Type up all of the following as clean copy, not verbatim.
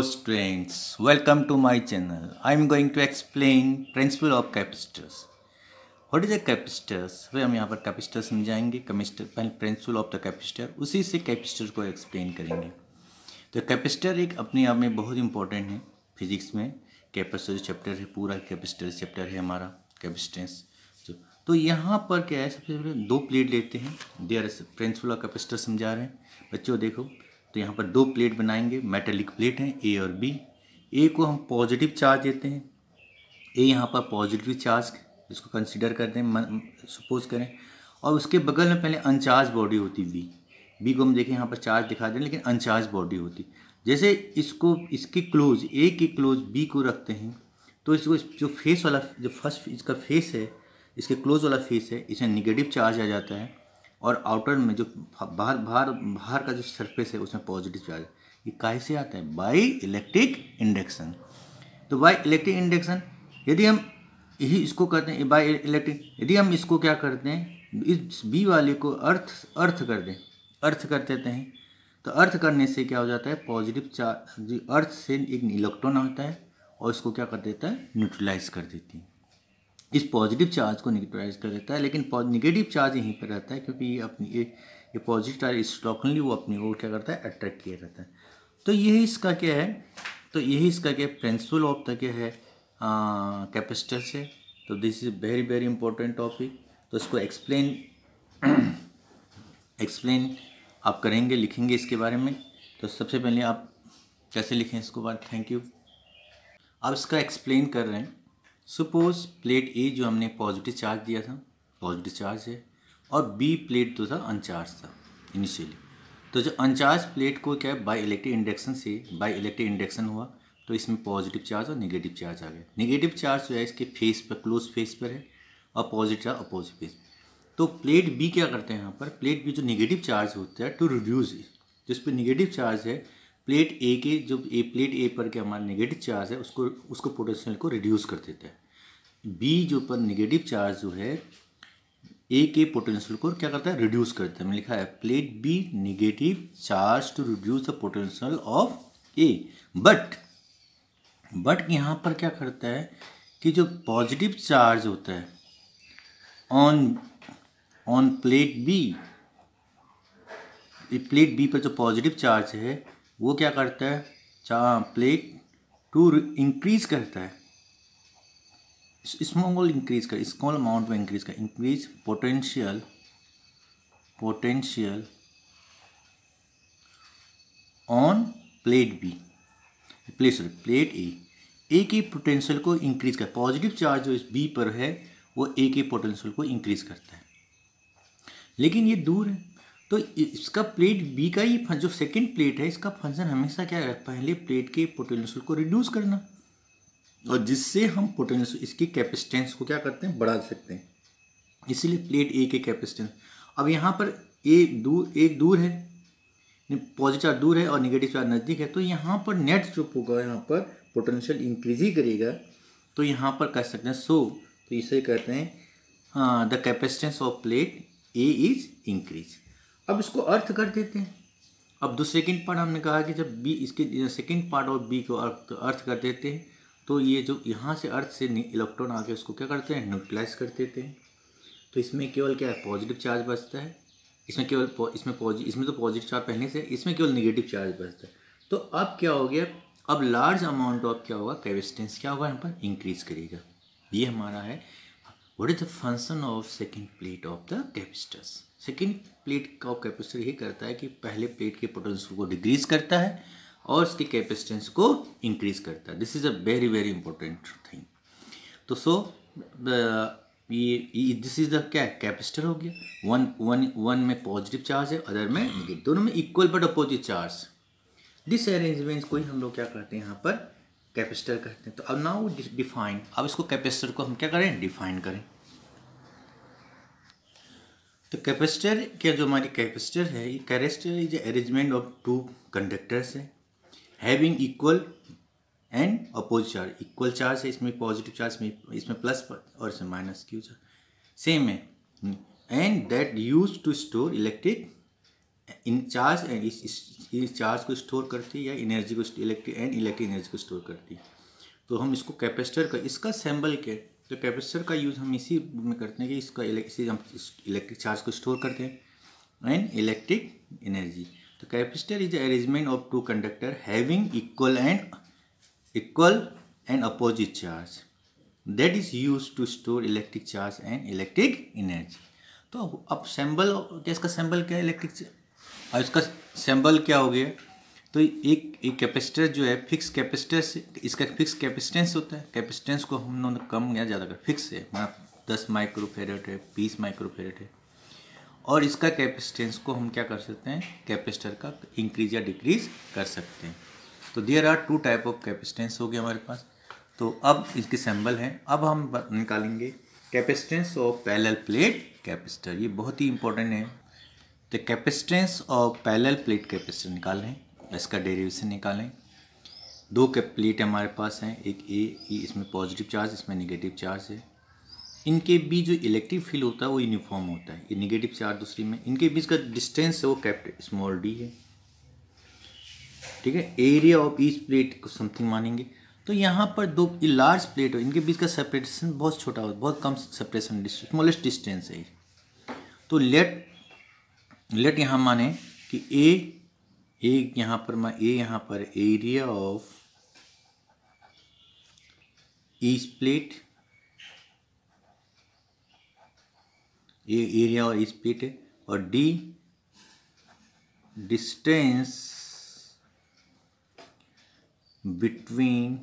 students, welcome to my channel. I am going to explain principle of capacitors. What is a capacitors? फिर हम यहाँ पर capacitor समझाएंगे, पहले प्रिंसिपल ऑफ द कैपेसिटर, उसी से कैपेसिटर को एक्सप्लेन करेंगे. तो कैपेसिटर एक अपने आप में बहुत इंपॉर्टेंट है. फिजिक्स में कैपेसिटर चैप्टर है, पूरा कैपेसिटर चैप्टर है हमारा कैपेसिटेंस. तो यहाँ पर क्या है, सबसे पहले दो प्लेट लेते हैं. देयर प्रिंसिपल ऑफ कैपेसिटर समझा रहे हैं बच्चों. देखो तो यहाँ पर दो प्लेट बनाएंगे, मेटेलिक प्लेट हैं ए और बी. ए को हम पॉजिटिव चार्ज देते हैं. ए यहाँ पर पॉजिटिव चार्ज इसको कंसीडर करते हैं, सपोज करें. और उसके बगल में पहले अनचार्ज बॉडी होती बी. बी को हम देखें यहाँ पर चार्ज दिखा दें लेकिन अनचार्ज बॉडी होती. जैसे इसको इसके क्लोज ए के क्लोज बी को रखते हैं तो इसको जो फेस वाला, जो फर्स्ट इसका फेस है, इसके क्लोज वाला फेस है, इसमें निगेटिव चार्ज आ जाता है. और आउटर में जो बाहर का जो सरफेस है उसमें पॉजिटिव चार्ज. ये कैसे आता है? By electric induction. तो बाय इलेक्ट्रिक इंडक्शन यदि हम इसको करते हैं बाय इलेक्ट्रिक, यदि हम इसको क्या करते हैं, इस बी वाले को अर्थ कर दें, अर्थ कर देते हैं, तो अर्थ करने से क्या हो जाता है, पॉजिटिव चार्ज अर्थ से एक इलेक्ट्रॉन आता है और इसको क्या कर देता है, न्यूट्रलाइज कर देती है. इस पॉजिटिव चार्ज को न्यूट्रलाइज कर देता है. लेकिन निगेटिव चार्ज यहीं पर रहता है क्योंकि ये अपनी ये पॉजिटिव चार्ज स्ट्रॉकली वो अपनी ओर क्या करता है, अट्रैक्ट किया रहता है. तो यही इसका क्या है, तो यही इसका क्या प्रिंसिपल ऑफ द क्या है कैपेसिटर से. तो this is very very important topic. तो इसको एक्सप्लेन आप करेंगे, लिखेंगे इसके बारे में. तो सबसे पहले आप कैसे लिखें इसको बात. Thank you. आप इसका एक्सप्लेन कर रहे हैं. सपोज प्लेट ए जो हमने पॉजिटिव चार्ज दिया था, पॉजिटिव चार्ज है, और बी प्लेट जो था अनचार्ज था इनिशियली. तो जो अनचार्ज प्लेट को क्या है, बाय इलेक्ट्रिक इंडक्शन हुआ तो इसमें पॉजिटिव चार्ज और नेगेटिव चार्ज आ गया. नेगेटिव चार्ज जो है इसके फेस पर, क्लोज फेस पर है, और पॉजिटिव चार्ज अपोजिट फेस. तो प्लेट बी क्या करते हैं, यहाँ पर प्लेट बी जो नेगेटिव चार्ज होता है टू रिड्यूस, जिस पर नेगेटिव चार्ज है प्लेट ए के, जो प्लेट ए पर क्या हमारा नेगेटिव चार्ज है उसको पोटेंशियल को रिड्यूस कर देता है. बी जो पर नेगेटिव चार्ज जो है ए के पोटेंशियल को क्या करता है, रिड्यूस करता है. मैंने लिखा है plate B negative charge to reduce the potential of A. But यहाँ पर क्या करता है कि जो पॉजिटिव चार्ज होता है ऑन प्लेट बी पर जो पॉजिटिव चार्ज है वो क्या करता है, प्लेट टू इंक्रीज करता है, स्मॉल अमाउंट में इंक्रीज कर, increase potential on plate B, plate A के पोटेंशियल को इंक्रीज कर. पॉजिटिव चार्ज जो इस बी पर है वो ए के पोटेंशियल को इंक्रीज करता है. लेकिन ये दूर है तो इसका प्लेट बी का ही जो सेकंड प्लेट है इसका फंक्शन हमेशा क्या है, पहले प्लेट के पोटेंशियल को रिड्यूस करना, और जिससे हम पोटेंशियल इसकी कैपेसिटेंस को क्या करते हैं, बढ़ा सकते हैं. इसीलिए प्लेट ए के कैपेसिटेंस. अब यहाँ पर एक दूर है, पॉजिटिव चार्ज दूर है और नेगेटिव चार्ज नज़दीक है. तो यहाँ पर नेट जो होगा, यहाँ पर पोटेंशियल इंक्रीज ही करेगा. तो यहाँ पर कह सकते हैं तो इसे कहते हैं the capacitance of plate A is increase. अब इसको अर्थ कर देते हैं. अब दो सेकेंड पार्ट हमने कहा कि जब बी इसके सेकेंड पार्ट और बी को अर्थ कर देते हैं तो ये जो यहाँ से अर्थ से इलेक्ट्रॉन आके उसको क्या करते हैं, न्यूट्रलाइज कर देते हैं. तो इसमें केवल क्या है, पॉजिटिव चार्ज बचता है. इसमें तो पॉजिटिव चार्ज पहले से, इसमें केवल नेगेटिव चार्ज बचता है. तो अब क्या हो गया, अब लार्ज अमाउंट ऑफ क्या होगा, कैपेसिटेंस क्या होगा, यहाँ पर इंक्रीज करेगा. ये हमारा है what is the function of second plate of the capacitors. Second plate का कैपेसिटर यही करता है कि पहले प्लेट के पोटेंशियल को डिक्रीज करता है और उसके कैपेसिटेंस को इंक्रीज करता है. This is a very very important thing. तो ये दिस इज द क्या, कैपेसिटर हो गया. वन में पॉजिटिव चार्ज है, अदर में नेगेटिव, दोनों में equal but opposite charge. This arrangement को ही हम लोग क्या करते हैं, यहाँ पर कैपेसिटर कहते हैं. तो अब नाउ डिफाइन, अब इसको कैपेसिटर को हम क्या करें, डिफाइन करें. तो कैपेसिटर क्या, जो हमारी कैपेसिटर है, ये capacitor is arrangement of two conductors है having equal and opposite charge. Equal charge है, इसमें पॉजिटिव चार्ज में, इसमें प्लस और इसमें माइनस क्यू चार्ज सेम है. And that use to store electric in charge and इस चार्ज को स्टोर करती है या एनर्जी को इलेक्ट्रिक एनर्जी को स्टोर करती है। तो हम इसको कैपेसिटर का इसका सिंबल क्या है, तो कैपेसिटर का यूज़ हम इसी में करते हैं कि इसका इसी हम इलेक्ट्रिक चार्ज को स्टोर करते हैं एंड इलेक्ट्रिक एनर्जी। तो capacitor is arrangement of two conductor having equal and opposite charge that is use to store electric charge and electric energy. तो अब सिंबल क्या, इसका सिंबल क्या है इलेक्ट्रिक, और इसका सिंबल क्या हो गया, तो एक कैपेसिटर जो है फिक्स कैपेसिटर से, इसका फिक्स कैपेसिटेंस होता है, कैपेसिटेंस को हम लोग कम या ज़्यादा कर फिक्स है, मतलब 10 माइक्रोफेरेड है, 20 माइक्रोफेरेड है, और इसका कैपेसिटेंस को हम क्या कर सकते हैं, कैपेसिटर का इंक्रीज या डिक्रीज कर सकते हैं। तो there are 2 type of capacitance हो गया हमारे पास। तो अब इसके सिंबल हैं। अब हम निकालेंगे capacitance of parallel plate capacitor, ये बहुत ही इंपॉर्टेंट है। तो capacitance of parallel plate capacitor निकाल लें, इसका डेरिवेशन निकालें। 2 प्लेट हमारे पास हैं, एक ए, इसमें पॉजिटिव चार्ज, इसमें नेगेटिव चार्ज है। इनके बीच जो इलेक्ट्रिक फील्ड होता है वो यूनिफॉर्म होता है, ये नेगेटिव चार्ज दूसरी में, इनके बीच का डिस्टेंस है वो कैपिटल स्मॉल डी है, ठीक है। एरिया ऑफ ईच प्लेट को समथिंग मानेंगे। तो यहाँ पर 2 लार्ज प्लेट हो, इनके बीच का सेपरेशन बहुत छोटा हो, बहुत कम सेपरेशन, स्मॉलेस्ट डिस्टेंस है। तो लेट यहाँ माने कि ए यहाँ पर एरिया ऑफ ईच प्लेट, ये एरिया और ईच प्लेट है, और D distance between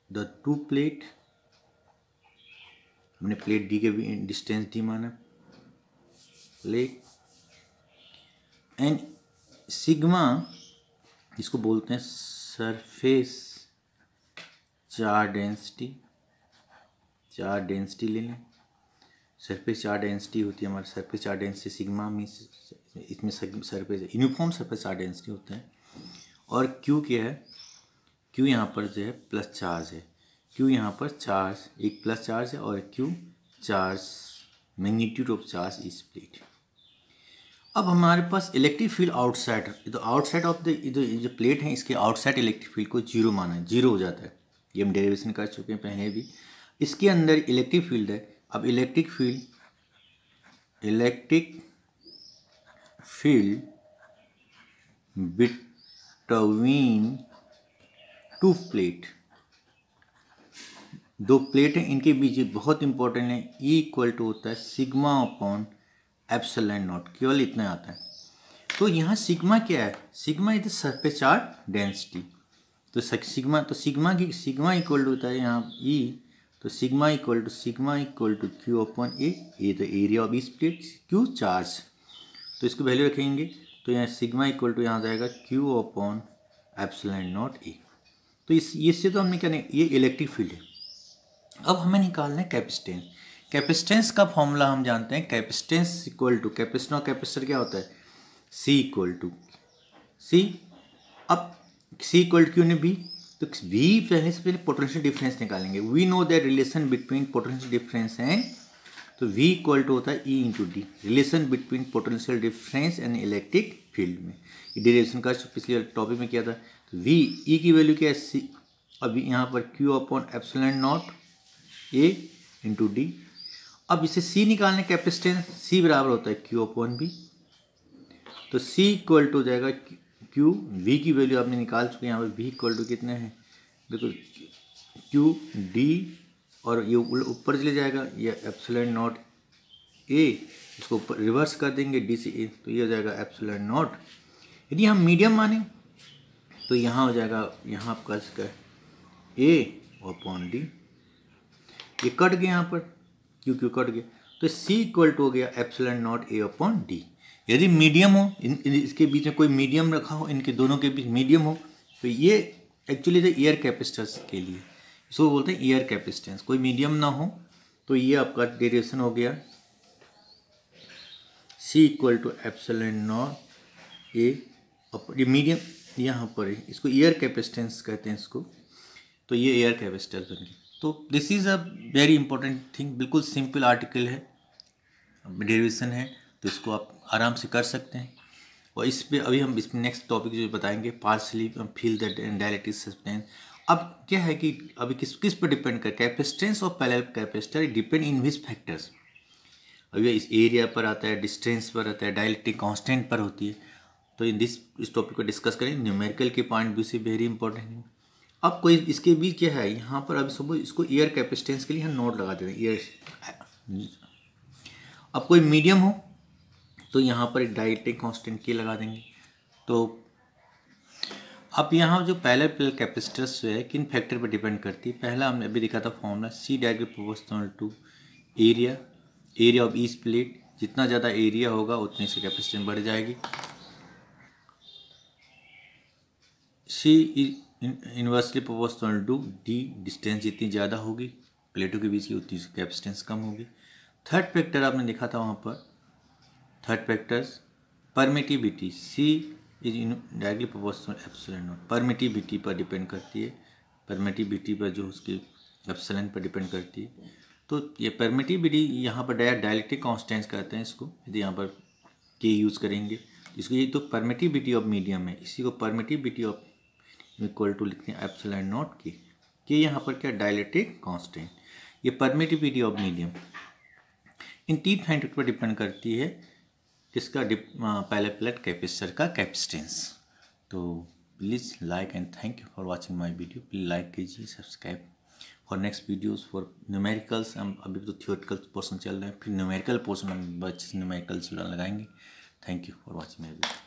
the 2 plate, हमने प्लेट डी के भी डिस्टेंस डी माना, प्लेट, एंड सिग्मा इसको बोलते हैं surface charge density, charge density ले लें। सरफेस चार्ज डेंसिटी होती है हमारी, surface charge density sigma means इसमें surface uniform surface charge density होता है। और क्यू क्या है, क्यू यहाँ पर जो है प्लस चार्ज है, क्यू यहाँ पर चार्ज, एक प्लस चार्ज है, और Q charge, magnitude of charge इस प्लेट। अब हमारे पास इलेक्ट्रिक फील्ड आउटसाइड, तो आउटसाइड ऑफ द जो प्लेट है इसके आउटसाइड इलेक्ट्रिक फील्ड को 0 माना है, 0 हो जाता है, ये हम डेरिवेशन कर चुके हैं पहले भी। इसके अंदर इलेक्ट्रिक फील्ड है, अब electric field between 2 plate, 2 plate हैं, इनके बीच बहुत इंपॉर्टेंट है, ई इक्वल टू होता है सिग्मा अपॉन एप्सिलॉन नॉट, केवल इतना आता है। तो यहाँ सिग्मा क्या है, sigma is the surface charge density. तो सिग्मा इक्वल टू होता है यहाँ ई, तो sigma equal to Q upon A तो area of each plate, Q charge, तो इसको वैल्यू रखेंगे। तो यहाँ सिग्मा इक्वल टू यहाँ जाएगा क्यू अपॉन एप्सिलॉन नॉट ए। तो इससे तो हमने क्या नहीं, ये इलेक्ट्रिक फील्ड है। अब हमें निकालना है कैपेसिटेंस। कैपेसिटेंस का फॉर्मूला हम जानते हैं, कैपेसिटेंस इक्वल टू कैपेसिटर क्या होता है, सी इक्वल टू सी। अब सी इक्वल टू क्यू ने बी, तो वी पहले से पहले पोटेंशियल डिफरेंस निकालेंगे। We know that relation between potential difference and, तो वी इक्वल टू होता है E into D, relation between potential difference and electric field में। ये डेरिवेशन का पिछले टॉपिक में किया था। तो वी ई की वैल्यू क्या है सी, अभी यहाँ पर क्यू अपॉन एप्सिलॉन नॉट ए इंटू डी। अब इसे सी निकालने कैपेसिटेंस, सी बराबर होता है क्यू अपॉन बी, तो सी इक्वल टू जाएगा क्यू, वी की वैल्यू आपने निकाल चुके हैं, यहाँ पर वी इक्वल टू कितने हैं देखो क्यू डी, और ये ऊपर चले जाएगा, ये एप्सिलॉन नॉट ए, इसको ऊपर रिवर्स कर देंगे डी से ए, तो ये हो जाएगा एप्सिलॉन नॉट। यदि हम मीडियम माने तो यहाँ हो जाएगा, यहाँ आपका इसका ए अपॉन डी, ये कट गया यहाँ पर क्यू कट गया, तो सी इक्वल टू हो गया एप्सिलॉन नॉट ए अपॉन डी। यदि मीडियम हो, इसके बीच में कोई मीडियम रखा हो, इनके दोनों के बीच मीडियम हो, तो ये एक्चुअली जो एयर कैपेसिटेंस के लिए इसको बोलते हैं एयर कैपेसिटेंस। कोई मीडियम ना हो तो ये आपका डेरिवेशन हो गया C equal to epsilon naught A, ये मीडियम यहाँ पर है, इसको एयर कैपेसिटेंस कहते हैं इसको, तो ये एयर कैपेसिटर बन गई। तो this is a very important thing, बिल्कुल सिंपल आर्टिकल है, डेरिवेशन है, तो इसको आप आराम से कर सकते हैं। और इस पे अभी हम इसमें नेक्स्ट टॉपिक जो बताएंगे, partially feel the dielectric substance. अब क्या है कि अभी किस पर डिपेंड कर, कैपेसिटेंस और पैरेलल कैपेसिटर डिपेंड इन विच फैक्टर्स। अभी इस एरिया पर आता है, डिस्टेंस पर आता है, डायलेक्ट्रिक कांस्टेंट पर होती है। तो इस टॉपिक को डिस्कस करें न्यूमेरिकल के पॉइंट व्यू से, वेरी इंपॉर्टेंट है। अब कोई इसके भी क्या है यहाँ पर, अब सपोज इसको एयर कैपेसिटेंस के लिए हम नोट लगा देते हैं एयर। अब कोई मीडियम हो तो यहाँ पर एक डायलेक्ट्रिक कांस्टेंट के लगा देंगे। तो अब यहाँ जो पैरेलल कैपेसिटर्स जो है किन फैक्टर पर डिपेंड करती है, पहला हमने अभी देखा था formula, C directly proportional to area of each plate. जितना ज़्यादा एरिया होगा उतनी से कैपेसिटेंस बढ़ जाएगी। C inversely proportional to D, distance जितनी ज़्यादा होगी प्लेटों के बीच की उतनी से कैपेसिटेंस कम होगी। थर्ड फैक्टर आपने देखा था वहाँ पर, third factors permittivity, C is directly proportional epsilon not. Permittivity पर डिपेंड करती है, परमिटिविटी पर जो उसकी एप्सिलॉन पर डिपेंड करती है। तो ये परमिटिविटी यहाँ पर डायलेक्ट्रिक कांस्टेंट्स कहते हैं इसको, यदि यहाँ पर के यूज़ करेंगे इसको, ये तो परमिटिविटी ऑफ मीडियम है, इसी को परमिटिविटी ऑफ इक्वल टू लिखते हैं एप्सिलॉन नॉट के यहाँ पर क्या डायलेक्ट्रिक कांस्टेंट, ये परमिटिविटी ऑफ मीडियम। इन तीन फैक्टर पर डिपेंड करती है किसका, पैरेलल कैपेसिटर का कैपेसिटेंस। तो please like and thank you for watching my video. Please like कीजिए, subscribe for next videos for numericals. हम अभी तो थियोरेटिकल पोर्शन चल रहा है, फिर न्यूमेरिकल पोर्शन हम अच्छे से न्यूमेरिकल्स लगाएंगे। Thank you for watching my video.